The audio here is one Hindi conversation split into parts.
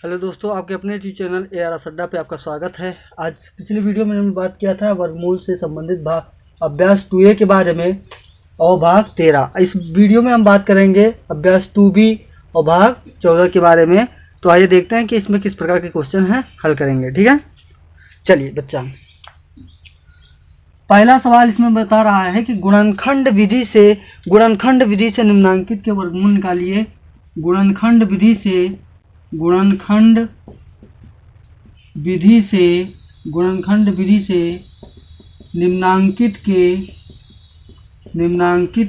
हेलो दोस्तों, आपके अपने यूट्यूब चैनल AR अड्डा पे आपका स्वागत है। आज पिछली वीडियो में हमने बात किया था वर्गमूल से संबंधित भाग अभ्यास 2A के बारे में और भाग 13। इस वीडियो में हम बात करेंगे अभ्यास 2B और भाग 14 के बारे में। तो आइए देखते हैं कि इसमें किस प्रकार के क्वेश्चन हैं, हल करेंगे। ठीक है, चलिए बच्चा, पहला सवाल इसमें बता रहा है कि गुणनखंड विधि से निम्नांकित के वर्गमूल निकालिए। गुणनखंड विधि से निम्नांकित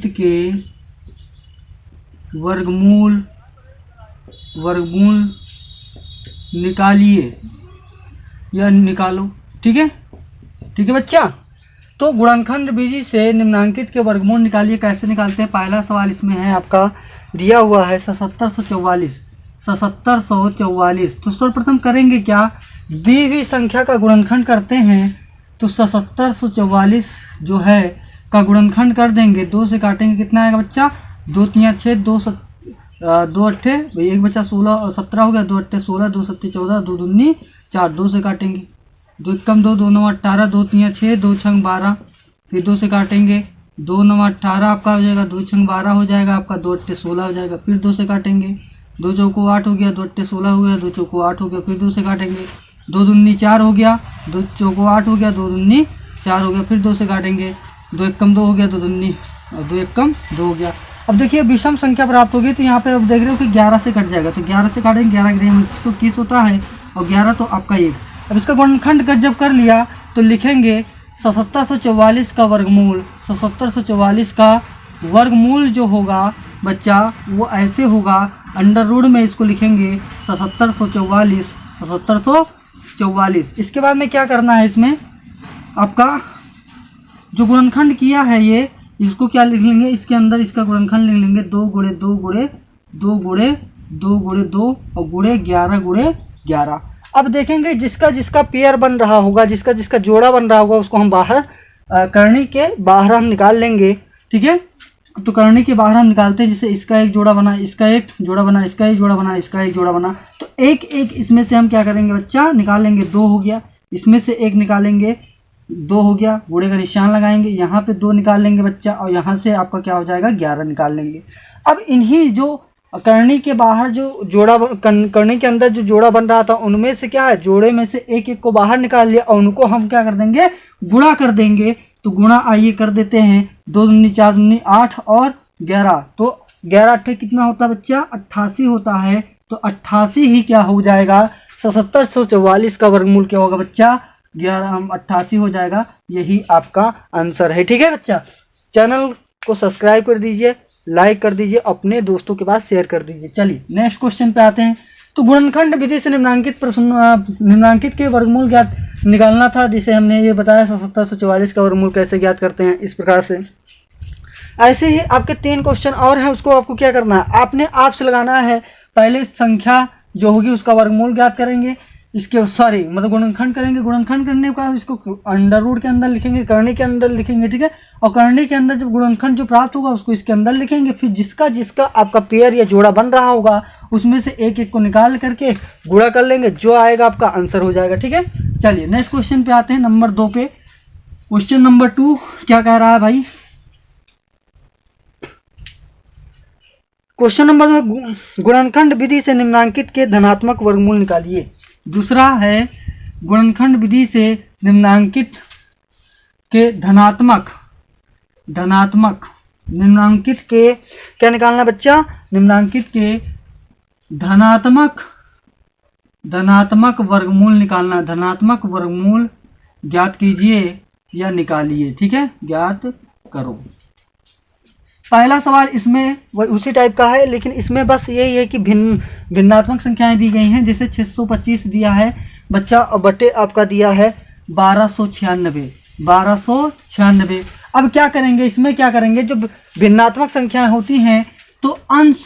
के वर्गमूल निकालिए या निकालो। ठीक है बच्चा। तो गुणनखंड विधि से निम्नांकित के वर्गमूल निकालिए। कैसे निकालते हैं? पहला सवाल इसमें है, आपका दिया हुआ है 7744। तो सर्वप्रथम करेंगे क्या, दी हुई संख्या का गुणनखंड करते हैं। तो 7744 जो है का गुणनखंड कर देंगे, 2 से काटेंगे, कितना आएगा बच्चा? 2 3 6, 2 अट्ठे, एक बच्चा 16 और 17 हो गया, 2 अट्ठे 16, 2 सत्ते 14, 2 दूनी 4, 2 से काटेंगे, 2 एकम 2, 2 9 18, 2 3 6, 2 6 12, फिर 2 से काटेंगे, 2 9 18 आपका हो जाएगा, 2 6 12 हो जाएगा आपका, 2 अट्ठे 16 हो जाएगा, फिर 2 से काटेंगे, 2 चौको 8 हो गया, 2 अट्ठे 16 हो गया, 2 चौको 8 हो गया, फिर 2 से काटेंगे, 2 दूनी 4 हो गया, 2 चौको 8 हो गया, 2 दूनी 4 हो गया, फिर 2 से काटेंगे, 2 एकम 2 हो गया, 2 दूनी 2 एकम 2 हो गया। अब देखिए विषम संख्या प्राप्त होगी। तो यहाँ पे अब देख रहे हो कि 11 से कट जाएगा, तो 11 से काटेंगे, 11 ग्रेम 121 होता है और 11 तो आपका 1। अब इसका गुणनखंड जब कर लिया तो लिखेंगे 7744 का वर्गमूल। 7744 का वर्गमूल जो होगा बच्चा वो ऐसे होगा, अंडर रूट में इसको लिखेंगे 7744। इसके बाद में क्या करना है, इसमें आपका जो गुणनखंड किया है ये, इसको क्या लिख लेंगे, इसके अंदर इसका गुणनखंड लिख लेंगे 2 गुणे 2 गुणे 2 गुणे 2 गुणे 2 और गुणे 11 गुणे 11। अब देखेंगे जिसका पेयर बन रहा होगा, जिसका जोड़ा बन रहा होगा, उसको हम बाहर करनी के बाहर हम निकाल लेंगे। ठीक है, तो करनी के बाहर हम निकालते हैं। जैसे इसका एक जोड़ा बना, इसका एक जोड़ा बना, इसका एक जोड़ा बना, इसका एक जोड़ा बना, तो एक इसमें से हम क्या करेंगे बच्चा, निकालेंगे, 2 हो गया, इसमें से एक निकालेंगे, 2 हो गया, गुणे का निशान लगाएंगे, यहाँ पे 2 निकाल लेंगे बच्चा, और यहाँ से आपका क्या हो जाएगा, 11 निकाल लेंगे। अब इन्हीं जो करनी के बाहर जो जोड़ा, करनी के अंदर जो जोड़ा बन रहा था, उनमें से क्या है, जोड़े में से एक को बाहर निकाल लिया और उनको हम क्या कर देंगे, गुणा कर देंगे। तो गुणा आइए कर देते हैं, 2 दूनी 4 दूनी 8 और 11, तो 11 अट्ठे कितना होता है बच्चा, 88 होता है। तो 88 ही क्या हो जाएगा, 7744 का वर्गमूल क्या होगा बच्चा, 88 हो जाएगा। यही आपका आंसर है। ठीक है बच्चा, चैनल को सब्सक्राइब कर दीजिए, लाइक कर दीजिए, अपने दोस्तों के पास शेयर कर दीजिए। चलिए नेक्स्ट क्वेश्चन पे आते हैं। तो गुणनखंड विधि से निम्नांकित के वर्गमूल ज्ञात निकालना था, जिसे हमने ये बताया 7744 का वर्गमूल कैसे ज्ञात करते हैं, इस प्रकार से। ऐसे ही आपके 3 क्वेश्चन और हैं, उसको आपको क्या करना है, आपने आप से लगाना है। पहले संख्या जो होगी उसका वर्गमूल ज्ञात करेंगे, इसके मतलब गुणनखंड करेंगे। गुणनखंड करने का इसको अंडर रूट के अंदर लिखेंगे, करनी के अंदर लिखेंगे। ठीक है, और करनी के अंदर जब गुणनखंड जो प्राप्त होगा उसको इसके अंदर लिखेंगे। फिर जिसका आपका पेयर या जोड़ा बन रहा होगा उसमें से एक को निकाल करके गुणा कर लेंगे, जो आएगा आपका आंसर हो जाएगा। ठीक है, चलिए नेक्स्ट क्वेश्चन पे आते हैं, नंबर 2 पे। क्वेश्चन नंबर 2 क्या कह रहा है भाई, क्वेश्चन नंबर 2, गुणनखंड विधि से निम्नांकित के धनात्मक वर्गमूल निकालिए। दूसरा है गुणनखंड विधि से निम्नांकित के निम्नांकित के क्या निकालना बच्चा, निम्नांकित के धनात्मक वर्गमूल निकालना। धनात्मक वर्गमूल ज्ञात कीजिए या निकालिए। ठीक है, ज्ञात करो। पहला सवाल इसमें उसी टाइप का है, लेकिन इसमें बस यही है कि भिन्नात्मक संख्याएं दी गई हैं। जैसे 625 दिया है बच्चा और बटे आपका दिया है 1296। अब क्या करेंगे, इसमें क्या करेंगे, जो भिन्नात्मक संख्याएं होती हैं तो अंश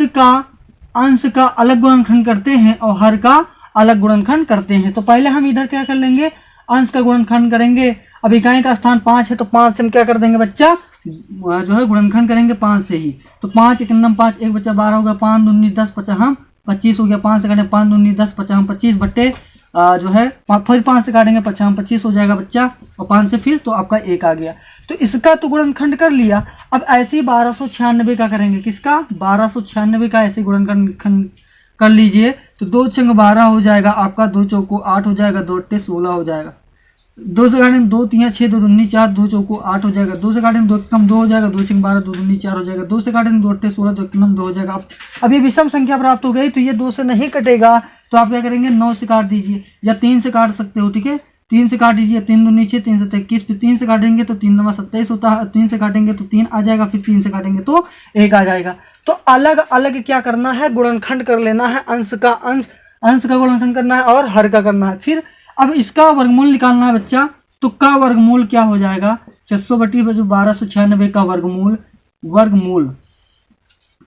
का अलग गुणनखंड करते हैं और हर का अलग गुणनखंड करते हैं। तो पहले हम इधर क्या कर लेंगे, अंश का गुणनखंड करेंगे। अब इकाई का स्थान 5 है, तो 5 से हम क्या कर देंगे बच्चा, जो है गुणनखंड करेंगे 5 से ही। तो 5 1 5, 1 बचा 12 होगा, 5 19 10 50 हम 25 हो गया, 5 से काटेंगे 5 दूनी 10, 50 25 बट्टे जो है फिर 5 से काटेंगे 50 25 हो जाएगा बच्चा, और 5 से फिर तो आपका 1 आ गया। तो इसका तो गुणनखंड कर लिया। अब ऐसे ही 1296 का करेंगे, किसका 1296 का ऐसे गुणनखंड कर लीजिए। तो 2 छंग 12 हो जाएगा आपका, 2 चौको 8 हो जाएगा, 2 अट्टे 16 हो जाएगा। 2 से काटेंगे 2 3 6 2 दूनी 4, 2 चौको 8 हो जाएगा। 2 से काटेंगे 2 कम 2 हो जाएगा, 2 छंग 12 2 दूनी 4 हो जाएगा। 2 से काटेंगे 2 अट्टे 16, 2 कम 2 हो जाएगा। अब ये विषम संख्या प्राप्त हो गई, तो ये 2 से नहीं कटेगा, तो आप क्या करेंगे 9 से काट दीजिए, या 3 से काट सकते हो, ठीक है 3 से काट दीजिए, 3 दूनी 6 3 से 21, फिर 3 से काटेंगे तो 3 9 27 होता है, 3 से काटेंगे तो 3 आ जाएगा, फिर 3 से काटेंगे तो 1 आ जाएगा। तो अलग अलग क्या करना है, गुणनखंड कर लेना है, अंश का गुणनखंड करना है और हर का करना है। फिर अब इसका वर्गमूल निकालना है बच्चा, तो का वर्गमूल क्या हो जाएगा 600/1296 का वर्गमूल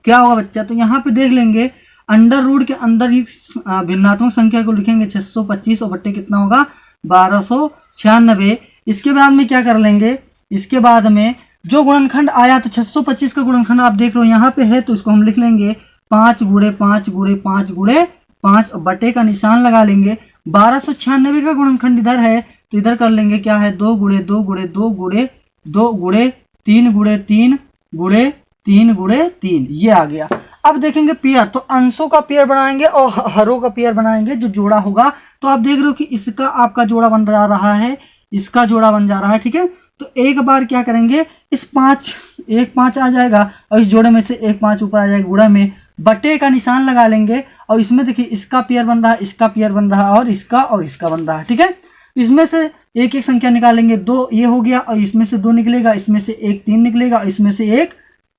क्या होगा बच्चा। तो यहाँ पे देख लेंगे अंडर रूट के अंदर ही भिन्नात्मक संख्या को लिखेंगे 625 और बट्टे कितना होगा 1296। इसके बाद में क्या कर लेंगे, इसके बाद में जो गुणनखंड आया तो 625 का गुणनखंड आप देख लो यहाँ पे है, तो इसको हम लिख लेंगे 5 गुणे 5 गुणे 5 गुणे 5 और बटे का निशान लगा लेंगे। 1296 का गुणनखंड इधर है, तो इधर कर लेंगे क्या है 2 गुणे 2 गुणे 2 गुणे 2 गुणे 3 गुणे 3 गुणे 3 गुणे 3, ये आ गया। अब देखेंगे पेयर, तो अंशों का पेयर बनाएंगे और हरों का पेयर बनाएंगे, जो जोड़ा होगा। तो आप देख रहे हो कि इसका आपका जोड़ा बन जा रहा है, इसका जोड़ा बन जा रहा है, ठीक है। तो एक बार क्या करेंगे, इस 5 1 5 आ जाएगा और इस जोड़े में से 1 5 ऊपर आ जाएगा, गुणा में बटे का निशान लगा लेंगे। और इसमें देखिए इसका पेयर बन रहा है, इसका पेयर बन रहा है और इसका बन रहा है, ठीक है। इसमें से एक एक संख्या निकालेंगे, 2 ये हो गया और इसमें से 2 निकलेगा, इसमें से 1 3 निकलेगा, इसमें से 1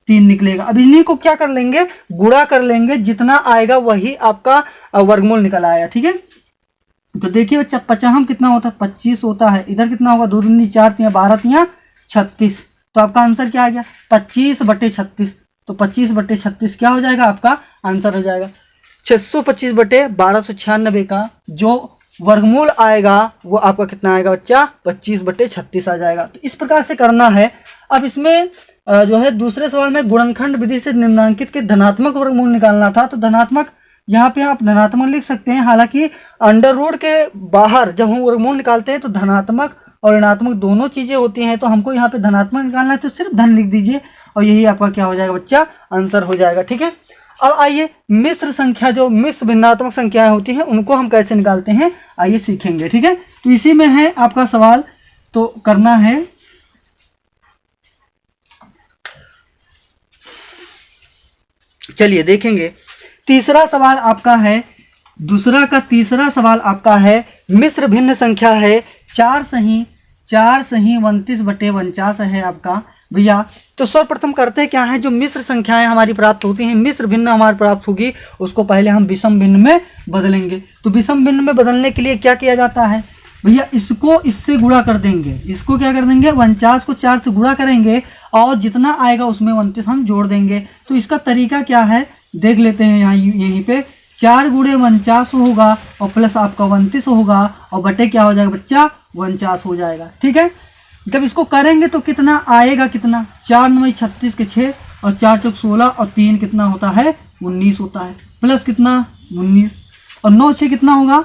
3 निकलेगा। अब इन्हीं को क्या कर लेंगे, गुणा कर लेंगे, जितना आएगा वही आपका वर्गमूल निकल आया, ठीक है। तो देखिए बच्चा 50 कितना होता है 25 होता है, इधर कितना होगा 2 दूनी 4 3 12 3 36। तो आपका आंसर क्या आ गया 25/36। तो 25/36 क्या हो जाएगा आपका आंसर हो जाएगा। 625/1296 का जो वर्गमूल आएगा वो आपका कितना आएगा बच्चा 25/36 आ जाएगा। तो इस प्रकार से करना है। अब इसमें जो है दूसरे सवाल में गुणनखंड विधि से निम्नांकित के धनात्मक वर्गमूल निकालना था। तो धनात्मक यहाँ पे आप धनात्मक लिख सकते हैं, हालांकि अंडर रूट के बाहर जब हम वर्गमूल निकालते हैं तो धनात्मक और ऋणात्मक दोनों चीजें होती हैं। तो हमको यहाँ पे धनात्मक निकालना है, तो सिर्फ धन लिख दीजिए और यही आपका क्या हो जाएगा बच्चा आंसर हो जाएगा, ठीक है। अब आइए मिश्र संख्या, जो मिश्र भिन्नात्मक संख्याएं होती हैं उनको हम कैसे निकालते हैं आइए सीखेंगे, ठीक है। तो इसी में है आपका सवाल, तो करना है। चलिए देखेंगे तीसरा सवाल आपका है, दूसरा का तीसरा सवाल आपका है मिश्र भिन्न संख्या है 4 सही 29/49 है आपका भैया। तो सर्वप्रथम करते हैं क्या है, जो मिश्र संख्याएं हमारी प्राप्त होती हैं, मिश्र भिन्न हमारी प्राप्त होगी, उसको पहले हम विषम भिन्न में बदलेंगे। तो विषम भिन्न में बदलने के लिए क्या किया जाता है भैया, इसको इससे गुणा कर देंगे, इसको क्या कर देंगे 49 को 4 से गुणा करेंगे और जितना आएगा उसमें 29 हम जोड़ देंगे। तो इसका तरीका क्या है देख लेते हैं। यहाँ यहीं पे 4 गुणे 49 होगा और प्लस आपका 29 होगा और बटे क्या हो जाएगा बच्चा 49 हो जाएगा, ठीक है। जब इसको करेंगे तो कितना आएगा, कितना 4 9 36 के 6 और 4 चौक 16 और 3 कितना होता है 19 होता है, प्लस कितना 19 और 9 6 कितना होगा,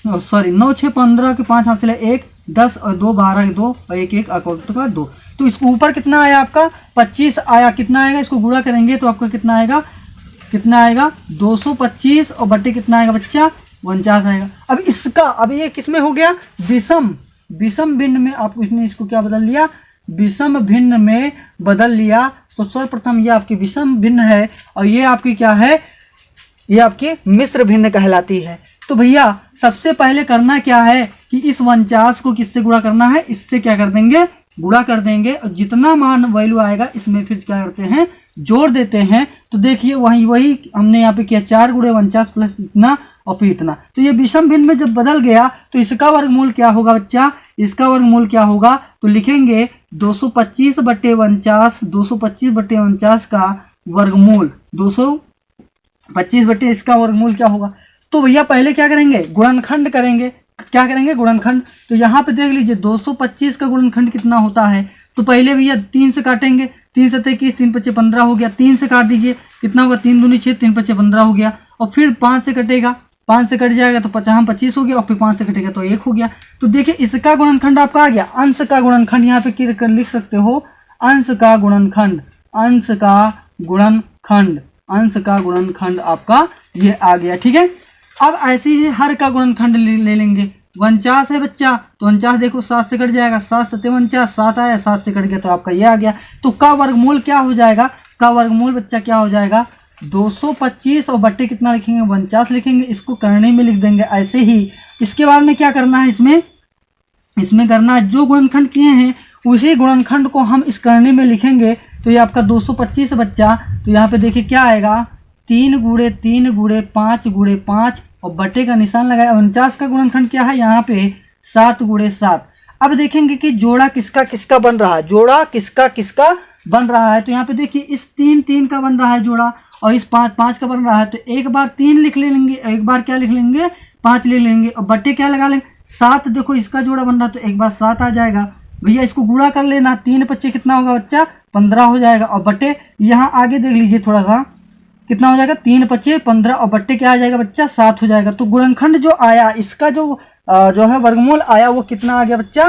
सॉरी 9 6 15 के 5 हाथ चले 1 10 और 2 12 के 2 और 1 1 अकाउंट का 2। तो इसको ऊपर कितना आया आपका 25 आया, कितना आएगा इसको गुणा करेंगे तो आपका कितना आएगा 225 और बटे कितना आएगा बच्चा 49 आएगा। अब ये किस में हो गया विषम भिन्न में, आप इसने इसको क्या बदल लिया विषम भिन्न में बदल लिया। तो सर्वप्रथम ये आपकी विषम भिन्न है और ये आपकी क्या है, ये आपकी मिश्र भिन्न कहलाती है। तो भैया सबसे पहले करना क्या है कि इस 49 को किससे गुणा करना है, इससे क्या कर देंगे गुणा कर देंगे और जितना मान वैल्यू आएगा इसमें फिर क्या करते हैं जोड़ देते हैं। तो देखिए वही हमने यहाँ पे किया 4 गुणे 49 प्लस इतना और फिर इतना। तो ये विषम भिन्न में जब बदल गया तो इसका वर्गमूल क्या होगा बच्चा, इसका वर्गमूल क्या होगा तो लिखेंगे 225/49 225/49 का वर्गमूल 225 इसका वर्गमूल क्या होगा। तो भैया पहले क्या करेंगे गुणनखंड करेंगे, क्या करेंगे गुणनखंड। तो यहाँ पे देख लीजिए 225 का गुणनखंड कितना होता है, तो पहले भैया 3 से काटेंगे, 3 से 21 3 5 15 हो गया, 3 से काट दीजिए कितना होगा 3 दूनी 6 3 5 15 हो गया और फिर 5 से कटेगा, 5 से कट जाएगा तो 25 हो गया, और फिर 5 से कटेगा तो 1 हो गया। तो देखिए इसका गुणनखंड आपका आ गया। अंश का गुणनखंड यहाँ पे लिख सकते हो, अंश का गुणनखंड, अंश का गुणनखंड, अंश का गुणनखंड आपका ये आ गया। ठीक है, अब ऐसे ही हर का गुणनखंड ले लेंगे। 49 है बच्चा, तो 49 देखो 7 से कट जाएगा, 7 7 49, 7 आया, 7 से कट गया तो आपका ये आ गया। तो का वर्गमूल क्या हो जाएगा, का वर्गमूल बच्चा क्या हो जाएगा 225, और बट्टे कितना लिखेंगे 49 लिखेंगे, इसको करने में लिख देंगे ऐसे ही। इसके बाद में क्या करना है, इसमें करना है जो गुणनखंड किए हैं उसी गुणनखंड को हम इस करने में लिखेंगे। तो ये आपका 225 बच्चा, तो यहाँ पे देखिए क्या आएगा 3 गुणे 3 गुणे 5 गुणे 5 और बटे का निशान लगाया। 49 का गुणनखंड क्या है यहाँ पे 7 गुणे 7। अब देखेंगे कि जोड़ा किसका किसका बन रहा है, जोड़ा किसका किसका बन रहा है। तो यहाँ पे देखिए इस 3 3 का बन रहा है जोड़ा, और इस 5 5 का बन रहा है। तो एक बार 3 लिख लेंगे, एक बार क्या लिख लेंगे 5 ले लेंगे, और बट्टे क्या लगा लेंगे 7। देखो इसका जोड़ा बन रहा है तो एक बार 7 आ जाएगा भैया, इसको गुणा कर लेना, 3 5 कितना होगा बच्चा 15 हो जाएगा। और बट्टे यहाँ आगे देख लीजिए थोड़ा सा कितना हो जाएगा 3 5 15, और बट्टे क्या आ जाएगा बच्चा 7 हो जाएगा। तो गुणनखंड जो आया इसका जो है वर्गमूल आया वो कितना आ गया बच्चा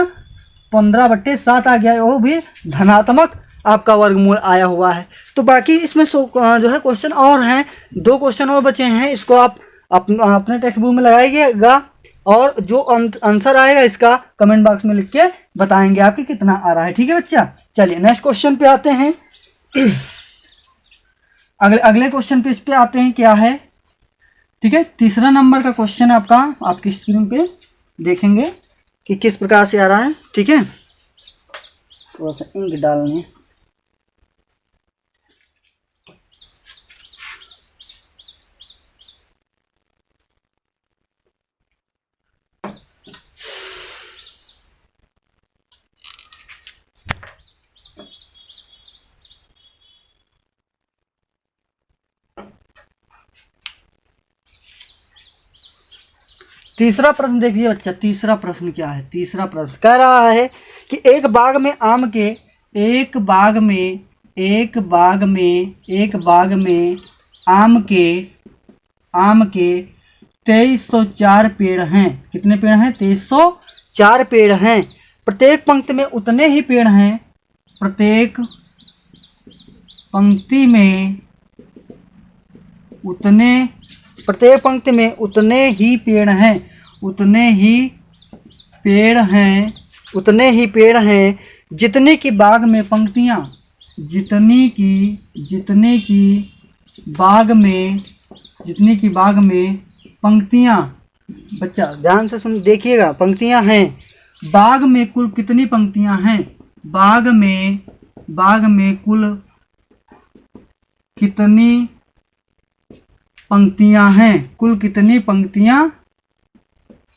15/7 आ गया, वो भी धनात्मक आपका वर्गमूल आया हुआ है। तो बाकी इसमें जो है क्वेश्चन और हैं, 2 क्वेश्चन और बचे हैं, इसको आप अपने टेक्स्ट बुक में लगाइएगा, और जो आंसर आएगा इसका कमेंट बॉक्स में लिख के बताएंगे आपके कितना आ रहा है। ठीक है बच्चा, चलिए नेक्स्ट क्वेश्चन पे आते हैं। अगले क्वेश्चन पे इस पे आते हैं, क्या है ठीक है, तीसरा नंबर का क्वेश्चन आपका आपकी स्क्रीन पे देखेंगे कि किस प्रकार से आ रहा है। ठीक है, थोड़ा सा इंक डालनी है। तीसरा प्रश्न देखिए बच्चा, तीसरा प्रश्न क्या है, तीसरा प्रश्न कह रहा है कि एक बाग में आम के 2304 पेड़ हैं। कितने पेड़ हैं 2304 पेड़ हैं। प्रत्येक पंक्ति में उतने ही पेड़ हैं, प्रत्येक पंक्ति में उतने ही पेड़ हैं, उतने ही पेड़ हैं जितने की बाग में पंक्तियां, जितनी की बाग में पंक्तियां। बच्चा ध्यान से सुन देखिएगा, पंक्तियां हैं, बाग में कुल कितनी पंक्तियां हैं, बाग में कुल कितनी पंक्तियां हैं, कुल कितनी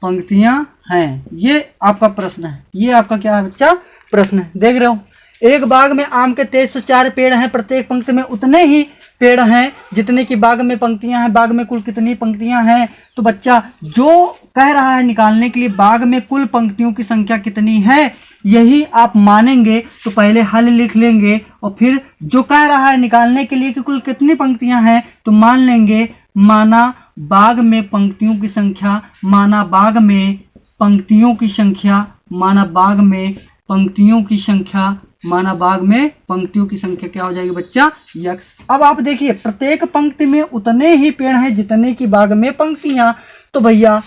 पंक्तियां हैं। ये आपका प्रश्न है, ये आपका क्या है बच्चा प्रश्न है। देख रहे हो, एक बाग में आम के 2304 पेड़ हैं, प्रत्येक पंक्ति में उतने ही पेड़ हैं जितने की बाग में पंक्तियां हैं, बाग में कुल कितनी पंक्तियां हैं। तो बच्चा जो कह रहा है निकालने के लिए बाग में कुल पंक्तियों की संख्या कितनी है, यही आप मानेंगे तो पहले हल लिख लेंगे, और फिर जो कह रहा है निकालने के लिए कि कुल कितनी पंक्तियां हैं तो मान लेंगे माना बाग में पंक्तियों की संख्या, माना बाग में पंक्तियों की संख्या, माना बाग में पंक्तियों की संख्या, माना बाग में पंक्तियों की संख्या क्या हो जाएगी बच्चा यक्स। अब आप देखिए प्रत्येक पंक्ति में उतने ही पेड़ हैं जितने की बाग में पंक्तियां। तो भैया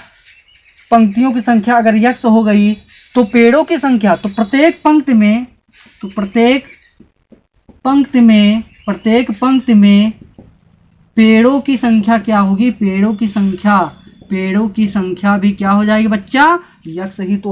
पंक्तियों की संख्या अगर यक्स हो गई तो पेड़ों की संख्या, तो प्रत्येक पंक्ति में पेड़ों की संख्या क्या होगी, पेड़ों की संख्या भी क्या हो जाएगी बच्चा यक्स ही तो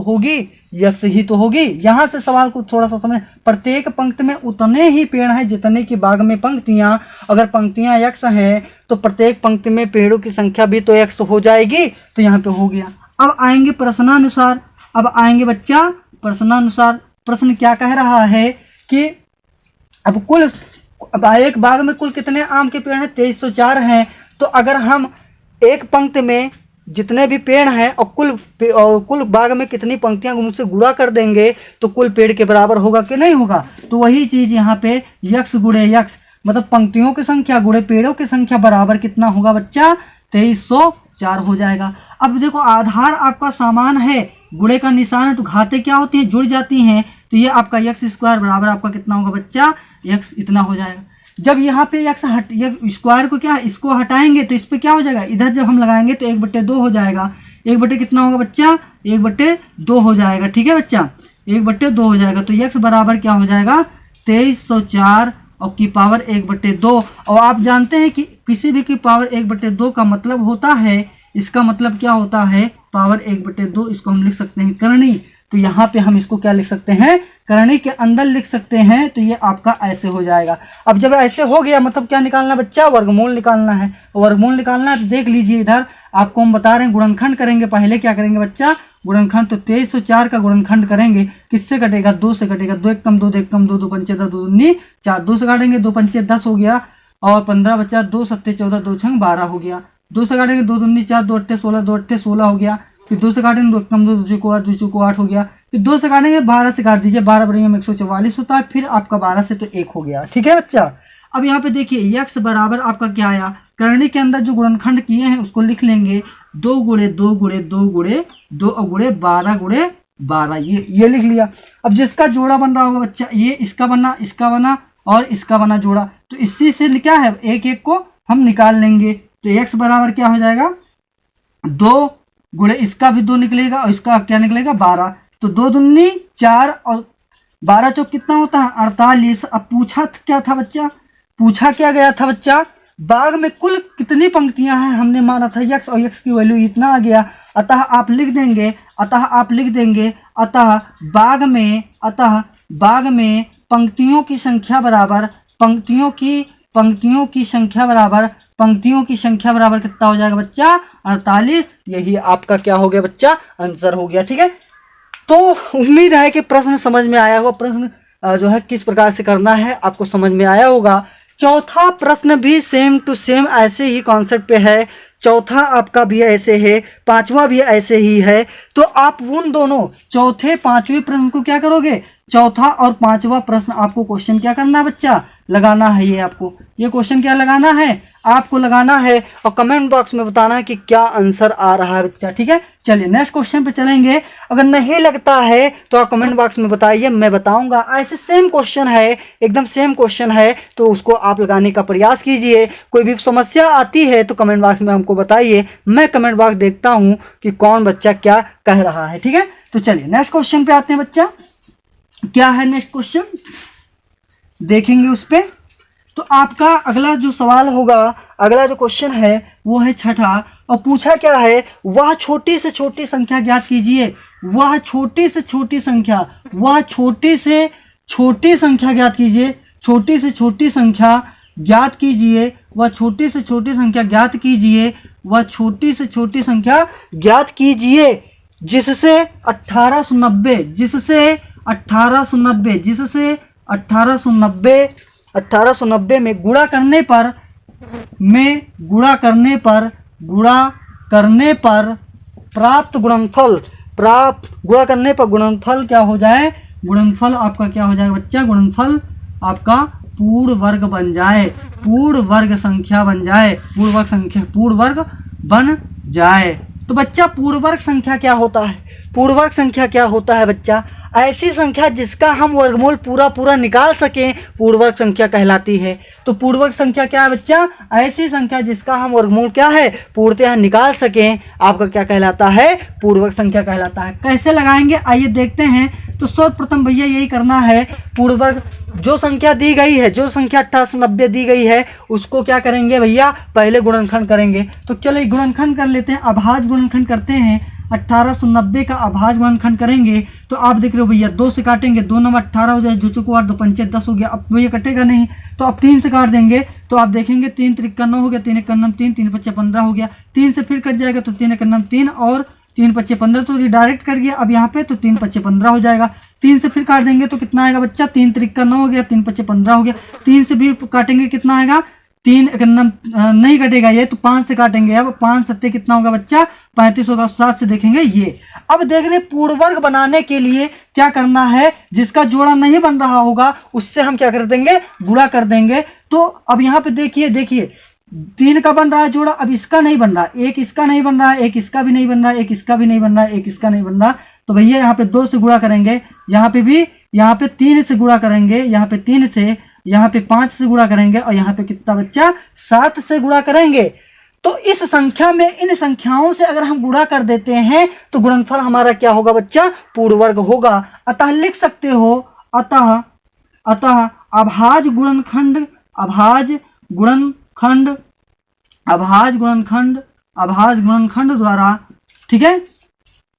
होगी। यहाँ से सवाल को थोड़ा सा समझ, प्रत्येक पंक्ति में उतने ही पेड़ हैं जितने की बाग में पंक्तियां, अगर पंक्तियां यक्स हैं तो प्रत्येक पंक्ति में पेड़ों की संख्या भी तो यक्स हो जाएगी। तो यहाँ पे हो गया। अब आएंगे प्रश्नानुसार, बच्चा प्रश्नानुसार। प्रश्न क्या कह रहा है कि अब एक बाग में कुल कितने आम के पेड़ हैं 2304 हैं। तो अगर हम एक पंक्ति में जितने भी पेड़ हैं और कुल बाग में कितनी पंक्तियां उनसे गुणा कर देंगे तो कुल पेड़ के बराबर होगा कि नहीं होगा। तो वही चीज यहाँ पे यक्स गुणे यक्स, मतलब पंक्तियों की संख्या गुणे पेड़ों की संख्या बराबर कितना होगा बच्चा 2304 हो जाएगा। अब देखो आधार आपका समान है, गुणे का निशान है, तो घाते क्या होती हैं, जुड़ जाती हैं। तो ये आपका x स्क्वायर बराबर आपका कितना होगा बच्चा, x इतना हो जाएगा। जब यहाँ पे x स्क्वायर को क्या इसको हटाएंगे तो इस पे क्या हो जाएगा, इधर जब हम लगाएंगे तो 1/2 हो जाएगा। 1/, कितना होगा बच्चा, 1/2 हो जाएगा। ठीक है बच्चा, 1/2 हो जाएगा। तो x बराबर क्या हो जाएगा, 2304 और की पावर 1/2। और आप जानते हैं कि किसी भी की पावर 1/2 का मतलब होता है, इसका मतलब क्या होता है, पावर 1/2। इसको हम लिख सकते हैं करणी। तो यहाँ पे हम इसको क्या लिख सकते हैं, करणी के अंदर लिख सकते हैं। तो ये आपका ऐसे हो जाएगा। अब जब ऐसे हो गया मतलब क्या निकालना बच्चा, वर्गमूल निकालना है। वर्गमूल निकालना है तो देख लीजिए इधर आपको हम बता रहे हैं गुणनखंड करेंगे। पहले क्या करेंगे बच्चा, गुणनखंड। तो 2304 का गुणनखंड करेंगे, किससे कटेगा, 2 से कटेगा। 2 एकम 2, 2 एकम 2, 2 पंचे 10, 2 दूनी 4, 2 से काटेंगे, 2 पंचे 10 हो गया और 15 बचा, 2 सत्ते 14, 2 छंग 12 हो गया। 2 से काटेंगे, 2 दूनी 4, 2 अट्ठे 16, 2 अट्ठे 16 हो गया। फिर 2 से काटेंगे, 2 एकम 2, 2 को 8, 2 को 8 हो गया। फिर 2 से काटेंगे, 12 से काट दीजिए, 12 बरेंगे 144 होता है। फिर आपका 12 से तो 1 हो गया। ठीक है बच्चा। अब यहाँ पे देखिए x बराबर आपका क्या आया, करणी के अंदर जो गुणनखंड किए हैं उसको लिख लेंगे। 2 गुणे 2 गुणे 2 गुणे 2 और गुणे 12 गुणे 12, ये लिख लिया। अब जिसका जोड़ा बन रहा होगा बच्चा, ये इसका बना और इसका बना जोड़ा, तो इसी से क्या है, एक एक को हम निकाल लेंगे। तो x बराबर क्या हो जाएगा, 2 गुणे इसका भी 2 निकलेगा और इसका क्या निकलेगा 12। तो 2 दूनी 4 और 12 चौक कितना होता है 48। अब पूछा क्या था बच्चा, पूछा क्या गया था बच्चा, बाग में कुल कितनी पंक्तियां हैं, हमने माना था x और x की वैल्यू इतना आ गया। अतः आप लिख देंगे, अतः बाग में पंक्तियों की संख्या बराबर पंक्तियों की संख्या बराबर कितना हो जाएगा बच्चा, 48। यही आपका क्या हो गया बच्चा, आंसर हो गया। ठीक है, तो उम्मीद है कि प्रश्न समझ में आया होगा। प्रश्न जो है किस प्रकार से करना है आपको समझ में आया होगा। चौथा प्रश्न भी सेम टू सेम ऐसे ही कॉन्सेप्ट पे है। चौथा आपका भी ऐसे है, पांचवा भी ऐसे ही है। तो आप उन दोनों चौथे पांचवें प्रश्न को क्या करोगे, चौथा और पांचवा प्रश्न आपको क्वेश्चन क्या करना है बच्चा, लगाना है। ये क्वेश्चन क्या लगाना है, आपको लगाना है और कमेंट बॉक्स में बताना है कि क्या आंसर आ रहा है बच्चा। ठीक है, चलिए नेक्स्ट क्वेश्चन पे चलेंगे। अगर नहीं लगता है तो आप कमेंट बॉक्स में बताइए, मैं बताऊंगा। ऐसे सेम क्वेश्चन है, एकदम सेम क्वेश्चन है, तो उसको आप लगाने का प्रयास कीजिए। कोई भी समस्या आती है तो कमेंट बॉक्स में हमको बताइए, मैं कमेंट बॉक्स देखता हूँ कि कौन बच्चा क्या कह रहा है। ठीक है, तो चलिए नेक्स्ट क्वेश्चन पे आते हैं बच्चा। क्या है नेक्स्ट क्वेश्चन, देखेंगे उस पे। तो आपका अगला जो सवाल होगा, अगला जो क्वेश्चन है वो है छठा, और पूछा क्या है, वह छोटी से छोटी संख्या ज्ञात कीजिए। वह छोटी से छोटी संख्या ज्ञात कीजिए। छोटी से छोटी संख्या ज्ञात कीजिए। वह छोटी से छोटी संख्या ज्ञात कीजिए जिससे 1890 में गुणा करने पर प्राप्त गुणनफल क्या हो जाए, गुणनफल आपका क्या हो जाएगा बच्चा, गुणनफल आपका पूर्ण वर्ग बन जाए, पूर्ण वर्ग बन जाए। तो बच्चा पूर्ण वर्ग संख्या क्या होता है बच्चा, ऐसी संख्या जिसका हम वर्गमूल पूरा निकाल सकें पूर्ण वर्ग संख्या कहलाती है। तो पूर्ण वर्ग संख्या क्या है बच्चा, ऐसी संख्या जिसका हम वर्गमूल क्या है पूर्णतः निकाल सकें, आपका क्या कहलाता है, पूर्ण वर्ग संख्या कहलाता है। कैसे लगाएंगे आइए देखते हैं। तो सर्वप्रथम भैया यही करना है, पूर्ण वर्ग जो संख्या दी गई है, जो संख्या 1890 दी गई है, उसको क्या करेंगे भैया, पहले गुणनखंड करेंगे। तो चलिए गुणनखंड कर लेते हैं, अभाज्य गुणनखंड करते हैं। 1890 का अभाज्य गुणनखंड करेंगे तो आप देख रहे हो भैया 2 से काटेंगे, 2 9 18 हो जाए, 2 को 8, 2 पंचे 10 हो गया। अब भैया कटेगा नहीं तो अब 3 से काट देंगे, तो आप देखेंगे 3 त्रिका 9 हो गया, 3 एकम 3, 3 पच्चे 15 हो गया। 3 से फिर कट जाएगा तो 3 एकम 3 और 3 पच्चे 15, तो डायरेक्ट कट गया अब यहाँ पे, तो 3 पच्चे 15 हो जाएगा। 3 से फिर काट देंगे तो कितना आएगा बच्चा, 3 त्रिका 9 हो गया, 3 पच्चे 15 हो गया। 3 से भी काटेंगे कितना आएगा, 3 नहीं कटेगा ये, तो 5 से काटेंगे। अब 5 सत्ते कितना होगा बच्चा, 35 होगा। 7 से देखेंगे ये। अब देख रहे पूर्ण वर्ग बनाने के लिए क्या करना है, जिसका जोड़ा नहीं बन रहा होगा उससे हम क्या कर देंगे, गुणा कर देंगे। तो अब यहाँ पे देखिए 3 का बन रहा है जोड़ा, अब इसका नहीं बन रहा, एक इसका नहीं बन रहा है, एक इसका भी नहीं बन रहा है, एक इसका भी नहीं बन रहा है, एक इसका नहीं बन रहा, तो भैया यहाँ पे 2 से गुणा करेंगे, यहाँ पे भी, यहाँ पे 3 से गुणा करेंगे, यहाँ पे 3 से, यहाँ पे 5 से गुणा करेंगे, और यहाँ पे कितना बच्चा 7 से गुणा करेंगे। तो इस संख्या में इन संख्याओं से अगर हम गुणा कर देते हैं तो गुणनफल हमारा क्या होगा बच्चा, पूर्ण वर्ग होगा। अतः लिख सकते हो, अतः अभाज्य गुणनखंड, अभाज्य गुणनखंड द्वारा, ठीक है,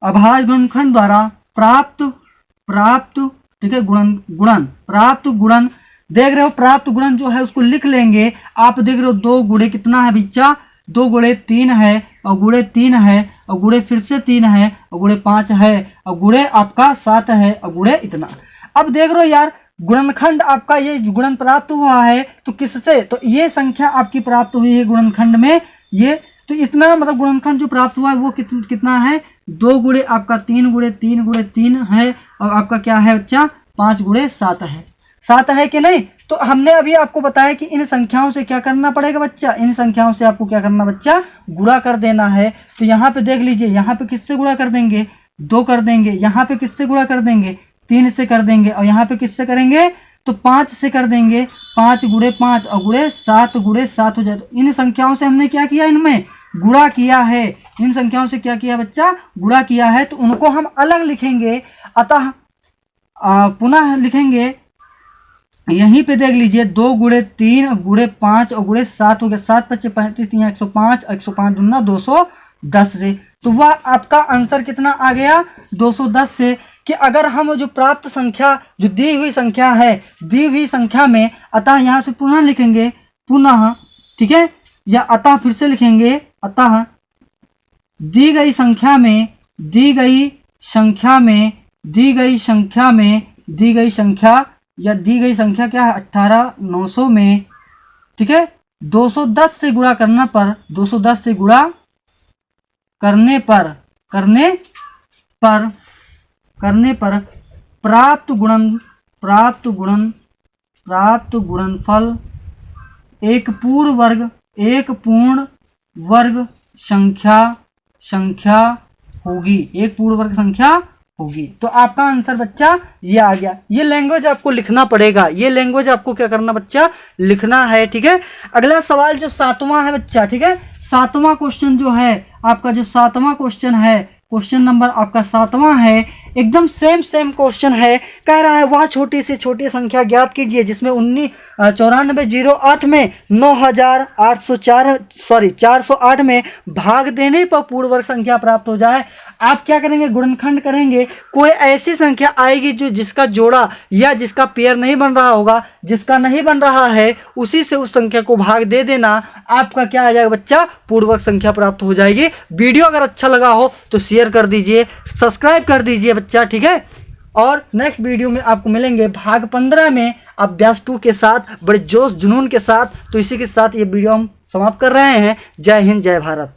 अभाज्य गुणनखंड द्वारा प्राप्त, ठीक है, प्राप्त गुणन, देख रहे हो, प्राप्त गुणन जो है उसको लिख लेंगे। आप देख रहे हो 2 गुणे कितना है बच्चा, 2 गुणे 3 है, और गुणे 3 है, और गुणे फिर से 3 है, और गुणे 5 है, और गुणे आपका 7 है, और गुणे इतना। अब देख रहे हो यार, गुणनखंड आपका ये गुणन प्राप्त हुआ है तो किससे, तो ये संख्या आपकी प्राप्त हुई है गुणनखंड में, ये तो इतना मतलब गुणनखंड जो प्राप्त हुआ है वो कितना है, 2 गुणे आपका 3 गुणे 3 गुणे 3 है, और आपका क्या है बच्चा 5 गुणे 7 है, 7 है कि नहीं। तो हमने अभी आपको बताया कि इन संख्याओं से क्या करना पड़ेगा बच्चा, इन संख्याओं से आपको क्या करना बच्चा, गुणा कर देना है। तो यहाँ पे देख लीजिए, यहाँ पे किससे गुणा कर देंगे, 2 कर देंगे, यहाँ पे किससे गुणा कर देंगे, 3 से कर देंगे, और यहाँ पे किससे करेंगे तो 5 से कर देंगे, 5 गुणे 5 और गुणे 7 हो जाए। तो इन संख्याओं से हमने क्या किया, इनमें गुणा किया है, इन संख्याओं से क्या किया बच्चा, गुणा किया है। तो उनको हम अलग लिखेंगे, अतः पुनः लिखेंगे, यहीं पे देख लीजिए 2 गुणे 3 गुणे 5 और गुणे 7 हो गया, 7 × 5 = 35, 105, 105 दूना 210 से। तो वह आपका आंसर कितना आ गया, 210 से। कि अगर हम जो प्राप्त संख्या जो दी हुई संख्या है, दी हुई संख्या में, अतः यहाँ से पुनः लिखेंगे, पुनः, ठीक है, या अतः फिर से लिखेंगे, अतः दी गई संख्या में, दी गई संख्या क्या है 18900 में, ठीक है, 210 से गुणा करने पर, 210 से गुणा करने पर प्राप्त गुणनफल एक पूर्ण वर्ग संख्या होगी, एक पूर्ण वर्ग संख्या होगी। तो आपका आंसर बच्चा ये आ गया। ये लैंग्वेज आपको लिखना पड़ेगा, ये लैंग्वेज आपको क्या करना बच्चा, लिखना है, ठीक है। अगला सवाल जो 7वां है बच्चा, ठीक है, 7वां क्वेश्चन जो है आपका, जो 7वां क्वेश्चन है, क्वेश्चन नंबर आपका 7वां है, एकदम सेम क्वेश्चन है। कह रहा है वह छोटी से छोटी संख्या ज्ञात कीजिए जिसमें 9408 में 408 में भाग देने पर पूर्ण वर्ग संख्या प्राप्त हो जाए। आप क्या करेंगे, गुणनखंड करेंगे। कोई ऐसी संख्या आएगी जो जिसका जोड़ा या जिसका पेयर नहीं बन रहा होगा, जिसका नहीं बन रहा है उसी से उस संख्या को भाग दे देना, आपका क्या आ जाएगा बच्चा, पूर्ण वर्ग संख्या प्राप्त हो जाएगी। वीडियो अगर अच्छा लगा हो तो शेयर कर दीजिए, सब्सक्राइब कर दीजिए बच्चा, ठीक है। और नेक्स्ट वीडियो में आपको मिलेंगे भाग 15 में अभ्यास 2 के साथ, बड़े जोश जुनून के साथ। तो इसी के साथ ये वीडियो हम समाप्त कर रहे हैं। जय हिंद, जय भारत।